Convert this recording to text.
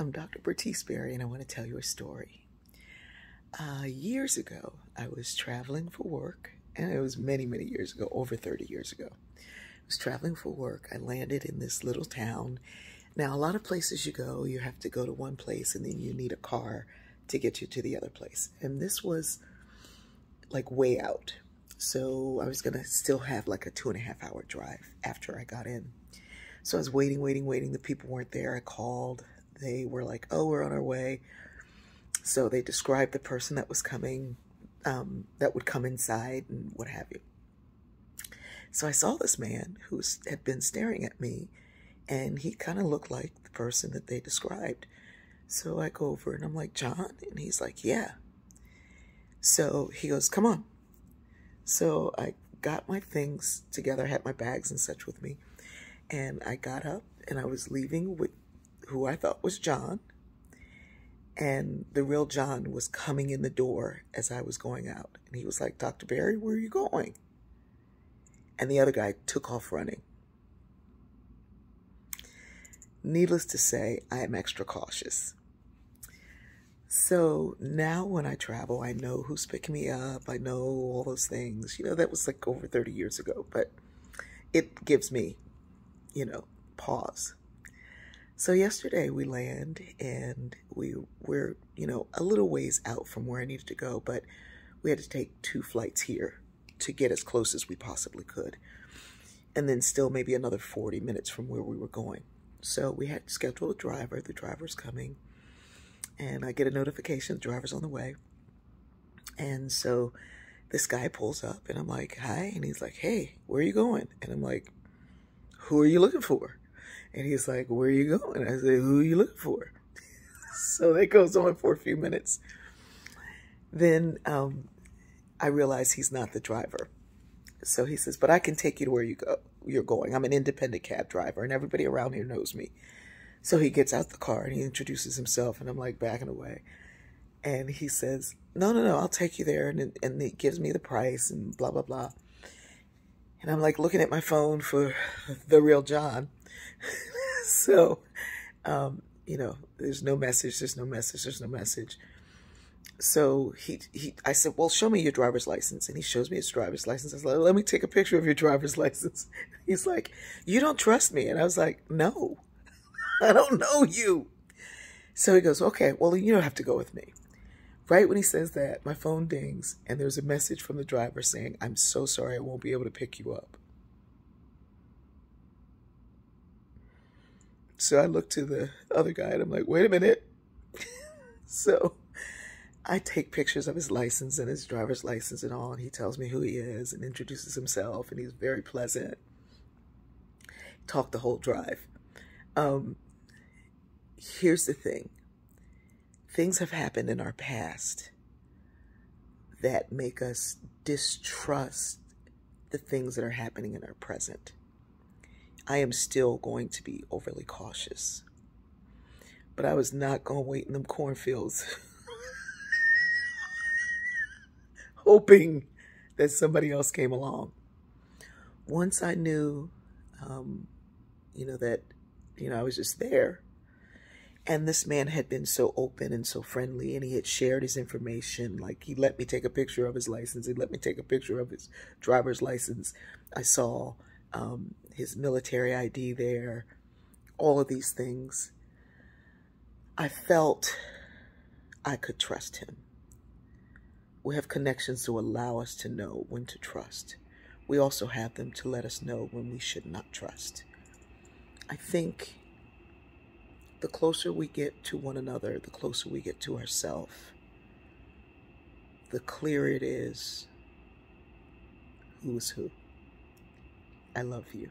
I'm Dr. Bertice Berry, and I want to tell you a story. Years ago, I was traveling for work, and it was many, many years ago, over 30 years ago. I was traveling for work. I landed in this little town. Now, a lot of places you go, you have to go to one place, and then you need a car to get you to the other place. And this was like way out. So I was going to still have like a 2.5 hour drive after I got in. So I was waiting. The people weren't there. I called. They were like, oh, we're on our way. So they described the person that was coming, that would come inside and what have you. So I saw this man who had been staring at me, and he kind of looked like the person that they described. So I go over and I'm like, John? And he's like, yeah. So he goes, come on. So I got my things together, I had my bags and such with me, and I got up and I was leaving with who I thought was John. And the real John was coming in the door as I was going out. And he was like, Dr. Berry, where are you going? And the other guy took off running. Needless to say, I am extra cautious. So now when I travel, I know who's picking me up. I know all those things. You know, that was like over 30 years ago. But it gives me, pause. So yesterday we land, and we're, a little ways out from where I needed to go, but we had to take 2 flights here to get as close as we possibly could. And then still maybe another 40 minutes from where we were going. So we had scheduled a driver. The driver's coming, and I get a notification, the driver's on the way. And so this guy pulls up, and I'm like, hi. And he's like, hey, where are you going? And I'm like, who are you looking for? And he's like, where are you going? I said, who are you looking for? So that goes on for a few minutes. Then I realize he's not the driver. So he says, but I can take you to where you're going. I'm an independent cab driver, and everybody around here knows me. So he gets out the car, and he introduces himself, and I'm like backing away. And he says, no, I'll take you there. And he gives me the price and blah, blah, blah. And I'm like looking at my phone for the real John. So, there's no message. So I said, well, show me your driver's license. And he shows me his driver's license. I was like, let me take a picture of your driver's license. He's like, you don't trust me. And I was like, no, I don't know you. So he goes, okay, well, you don't have to go with me. Right when he says that, my phone dings, and there's a message from the driver saying, I'm so sorry, I won't be able to pick you up. So I look to the other guy, and I'm like, wait a minute. So I take pictures of his license and his driver's license and all, and he tells me who he is and introduces himself, and he's very pleasant. Talked the whole drive. Here's the thing. Things have happened in our past that make us distrust the things that are happening in our present. I am still going to be overly cautious. But I was not going to wait in them cornfields hoping that somebody else came along. Once I knew, that, I was just there. And this man had been so open and so friendly, and he had shared his information. Like, he let me take a picture of his license. He let me take a picture of his driver's license. I saw his military ID there, all of these things. I felt I could trust him. We have connections to allow us to know when to trust. We also have them to let us know when we should not trust. I think the closer we get to one another, the closer we get to ourselves, the clearer it is who is who. I love you.